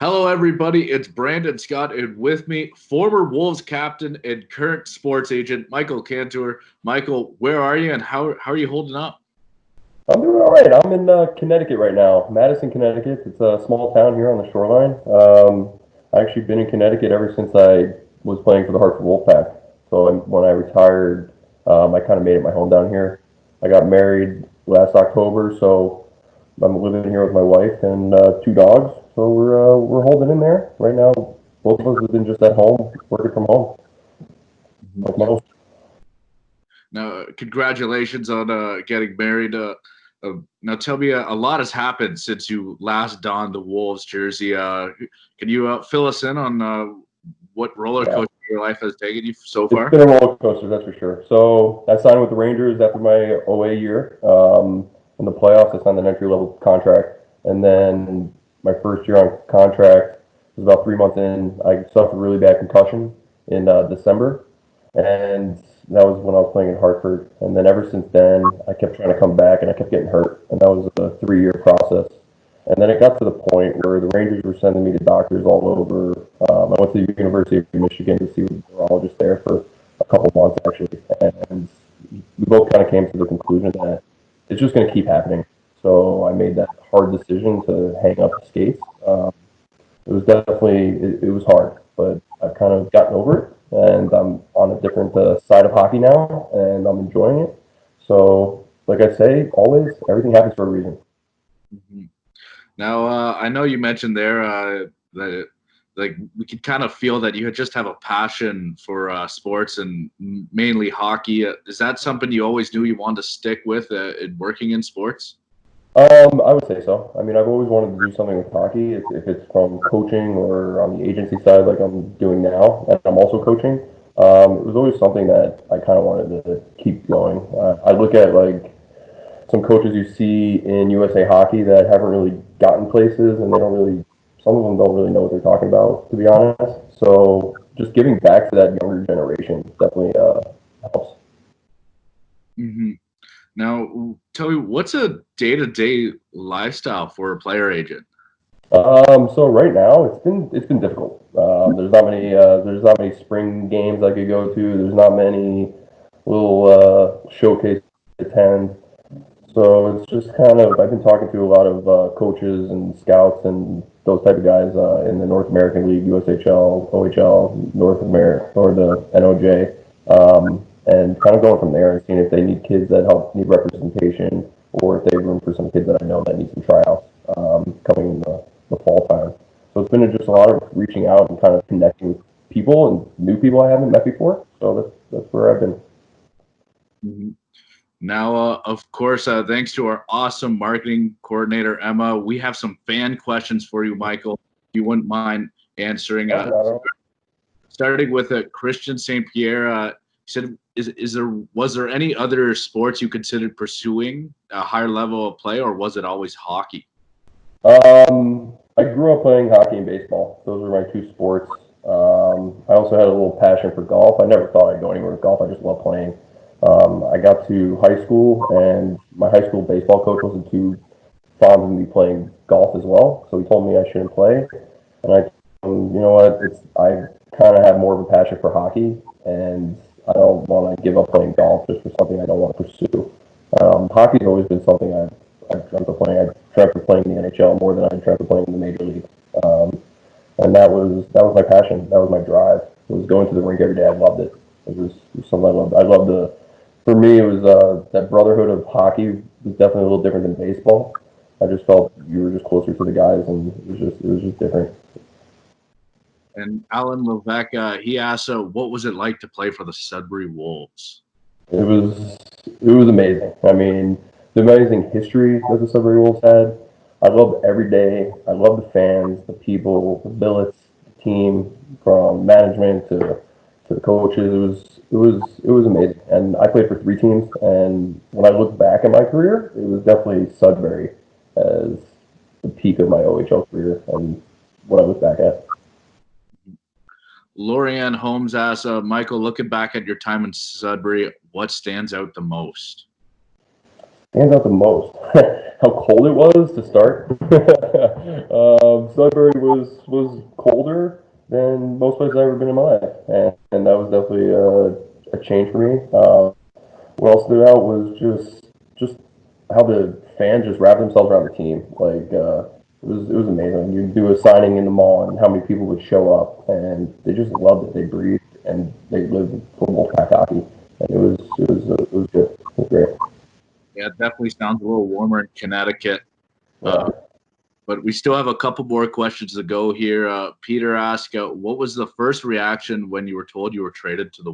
Hello, everybody. It's Branden Scott, and with me, former Wolves captain and current sports agent Michael Kantor. Michael, where are you, and how are you holding up? I'm doing all right. I'm in Connecticut right now, Madison, Connecticut. It's a small town here on the shoreline. I've actually been in Connecticut ever since I was playing for the Hartford Wolfpack. So when I retired, I kind of made it my home down here. I got married last October, so I'm living here with my wife and two dogs. So we're holding in there right now. Both of us have been just at home, working from home, like most. Now, congratulations on getting married. Now, tell me, a lot has happened since you last donned the Wolves jersey. Can you fill us in on what roller Yeah. coaster your life has taken you so It's far? been a roller coaster, that's for sure. So I signed with the Rangers after my OA year. In the playoffs, I signed an entry level contract, and then my first year on contract was about 3 months in. I suffered a really bad concussion in December, and that was when I was playing in Hartford. And then ever since then, I kept trying to come back, and I kept getting hurt, and that was a 3 year process. And then it got to the point where the Rangers were sending me to doctors all over. I went to the University of Michigan to see a neurologist there for a couple months actually, and we both kind of came to the conclusion that it's just going to keep happening. So I made that hard decision to hang up the skates. It was definitely it was hard, but I've kind of gotten over it, and I'm on a different side of hockey now, and I'm enjoying it. So, like I say, always everything happens for a reason. Mhm. Now, I know you mentioned there that like we could kind of feel that you just have a passion for sports and mainly hockey. Is that something you always knew you wanted to stick with in working in sports? I would say so. I mean, I've always wanted to do something with hockey, if it's from coaching or on the agency side, like I'm doing now, and I'm also coaching. It was always something that I kind of wanted to keep going. I look at like some coaches you see in USA Hockey that haven't really gotten places, and they don't really, some of them don't really know what they're talking about, to be honest. So just giving back to that younger generation definitely helps. Hmm. Now, tell me, what's a day-to-day lifestyle for a player agent? So right now it's been difficult. There's not many spring games I could go to. There's not many little showcases to attend. So it's just kind of I've been talking to a lot of coaches and scouts and those type of guys in the North American League, USHL, OHL, North America, or the NOJ, and kind of going from there and seeing if they need kids that help need representation, or if they have room for some kids that I know that need some tryouts coming in the fall time. So it's been just a lot of reaching out and kind of connecting with people and new people I haven't met before. So that's where I've been. Mhm. Now, of course, thanks to our awesome marketing coordinator, Emma, we have some fan questions for you, Michael. If you wouldn't mind answering. Yeah, not at all. Starting with Christian St. Pierre, he said, "Is there was there any other sports you considered pursuing a higher level of play, or was it always hockey?" I grew up playing hockey and baseball. Those were my two sports. I also had a little passion for golf. I never thought I'd go anywhere with golf. I just love playing. I got to high school, and my high school baseball coach wasn't too fond of me playing golf as well. So he told me I shouldn't play, and I told him, you know what? It's I kind of have more of a passion for hockey, and I don't want to give up playing golf just for something I don't want to pursue. Hockey's always been something I've dreamt of playing. I dreamt of playing in the NHL more than I dreamt of playing in the major league. And that was my passion. That was my drive. It was going to the rink every day. I loved it. It was something I loved. I loved the. For me, it was that brotherhood of hockey was definitely a little different than baseball. I just felt you were just closer to the guys, and it was just different. And Alan Levesque, he asked, "What was it like to play for the Sudbury Wolves?" It was amazing. I mean, the amazing history that the Sudbury Wolves had. I loved every day. I loved the fans, the people, the billets, the team, from management to the coaches. It was amazing. And I played for three teams. And when I look back at my career, it was definitely Sudbury as the peak of my OHL career and what I look back at. Lorianne Holmes asks, "Michael, looking back at your time in Sudbury, what stands out the most?" Stands out the most. How cold it was to start. Sudbury was colder than most places I've ever been in my life, and that was definitely a change for me. What else stood out was just how the fans just wrapped themselves around the team. Like it was amazing. You do a signing in the mall, and how many people would show up, and they just loved it. They breathed and they lived for Wolfpack hockey, and it was good. It was great. Yeah, it definitely sounds a little warmer in Connecticut. Yeah. But we still have a couple more questions to go here. Peter asked, what was the first reaction when you were told you were traded to the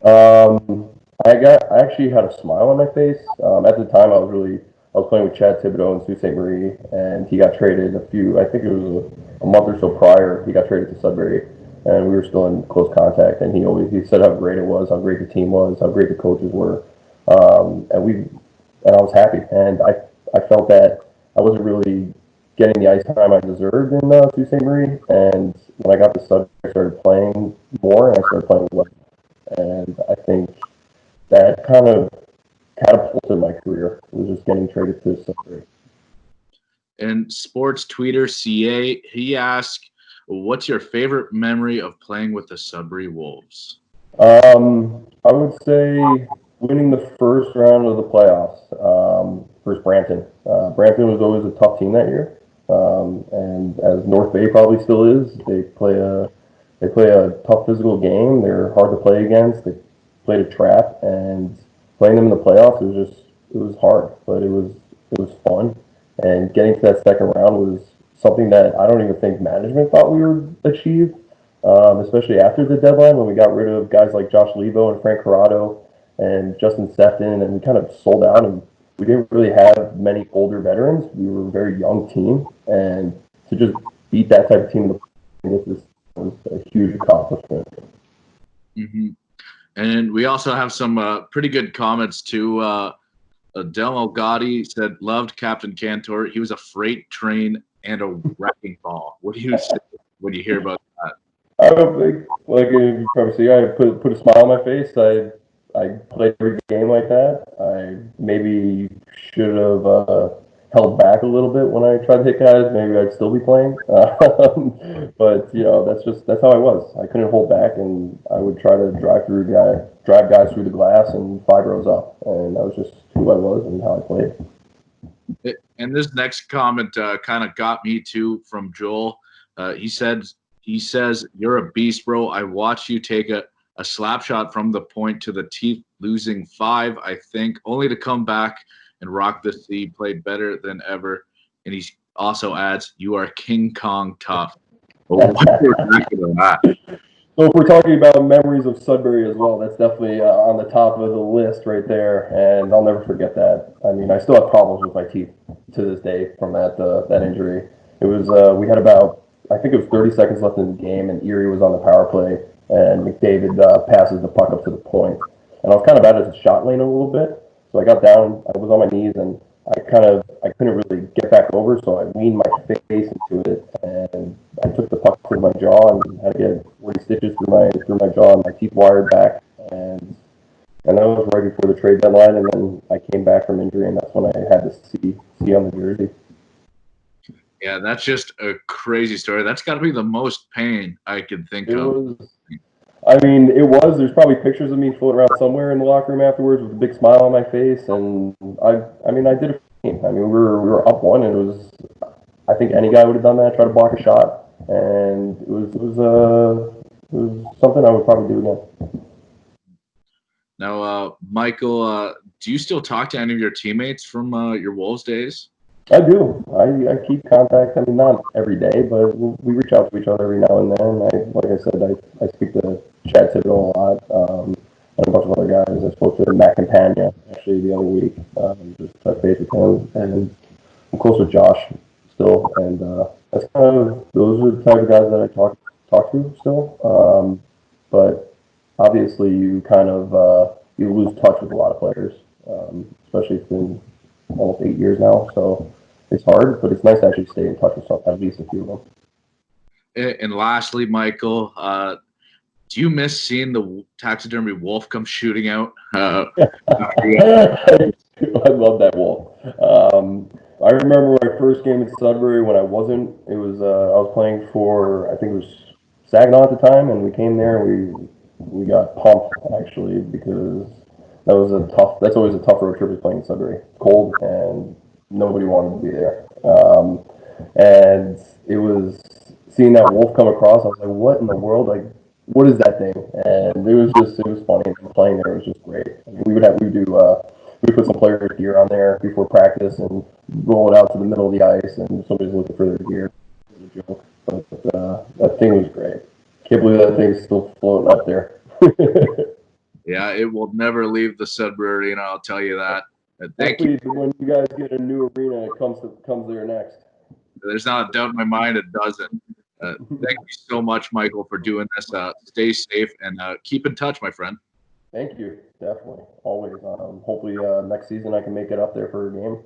Um, I actually had a smile on my face. At the time, I was playing with Chad Thibodeau and Sault Ste. Marie, and he got traded I think it was a month or so prior, he got traded to Sudbury, and we were still in close contact, and he said how great it was, how great the team was, how great the coaches were. And I was happy, and I felt that I wasn't really getting the ice time I deserved in Sault Ste. Marie, and when I got to Sudbury, I started playing more, and I started playing well. And I think that kind of catapulted my career. It was just getting traded to Sudbury. And sports tweeter CA, he asked, what's your favorite memory of playing with the Sudbury Wolves? I would say winning the first round of the playoffs versus Branden. Branden was always a tough team that year, and as North Bay probably still is, they play a tough physical game. They're hard to play against. They played a trap, and playing them in the playoffs it was hard, but it was fun. And getting to that second round was something that I don't even think management thought we would achieve, especially after the deadline when we got rid of guys like Josh Levo and Frank Corrado and Justin Sefton, and we kind of sold out, and we didn't really have many older veterans. We were a very young team, and to just beat that type of team in the playoffs was a huge accomplishment. Mm-hmm. And we also have some pretty good comments too. Delmo Gotti said, loved Captain Kantor. He was a freight train and a wrecking ball. What do you say when you hear about that? I don't think, like you probably see, I put a smile on my face. I played every game like that. I maybe should have held back a little bit when I tried to hit guys. Maybe I'd still be playing. But that's how I was. I couldn't hold back, and I would try to drive guys through the glass and 5 rows up, and that was just who I was and how I played. And this next comment kind of got me too from Joel. He says, you're a beast, bro. I watched you take a slap shot from the point to the teeth, losing 5, I think, only to come back and rock the sea, played better than ever. And he also adds, you are King Kong tough. Oh, what do you reaction to that? So if we're talking about memories of Sudbury as well, that's definitely on the top of the list right there, and I'll never forget that. I mean, I still have problems with my teeth to this day from that injury. It was we had about, I think it was 30 seconds left in the game, and Erie was on the power play, and McDavid passes the puck up to the point, and I was kind of out of the shot lane a little bit, so I got down, I was on my knees, and I couldn't really get back over, so I leaned my face into it, and I took the puck through my jaw and had to get 40 stitches through my jaw, and my teeth wired back, and that was right before the trade deadline, and then I came back from injury, and that's when I had to see on the jersey. Yeah, that's just a crazy story. That's got to be the most pain I could think It of. was. I mean, it was. There's probably pictures of me floating around somewhere in the locker room afterwards with a big smile on my face, and I mean, I did it. I mean, we were up one, and it was. I think any guy would have done that, try to block a shot, and it was something I would probably do again. Now, Michael, do you still talk to any of your teammates from your Wolves days? I do. I keep contact. I mean, not every day, but we reach out to each other every now and then. Like I said, I speak to Chad Thibodeau a lot, and a bunch of other guys. I spoke to Matt Campagna actually the other week, just touch base with him, and I'm close with Josh still, and that's kind of those are the type of guys that I talk to still. But obviously, you kind of you lose touch with a lot of players, especially it's been almost 8 years now, so it's hard, but it's nice to actually stay in touch with some, at least a few of them. And lastly, Michael, Do you miss seeing the taxidermy wolf come shooting out? I love that wolf. I remember my first game in Sudbury when I wasn't. It was I was playing for I think it was Saginaw at the time, and we came there and we got pumped actually because that was a tough. That's always a tough road trip is playing in Sudbury. Cold and nobody wanted to be there. And it was seeing that wolf come across. I was like, what in the world? Like, what is that thing? And it was funny. And playing there was just great. I mean, we put some players' gear on there before practice and roll it out to the middle of the ice, and somebody's looking for their gear. It was a joke, but that thing was great. Can't believe that thing's still floating up there. Yeah, it will never leave the Sudbury Arena. I'll tell you that. Thank you. Hopefully, when you guys get a new arena, it comes there next. There's not a doubt in my mind it doesn't. Thank you so much, Michael, for doing this. Stay safe and keep in touch, my friend. Thank you. Definitely. Always. Hopefully, next season I can make it up there for a game.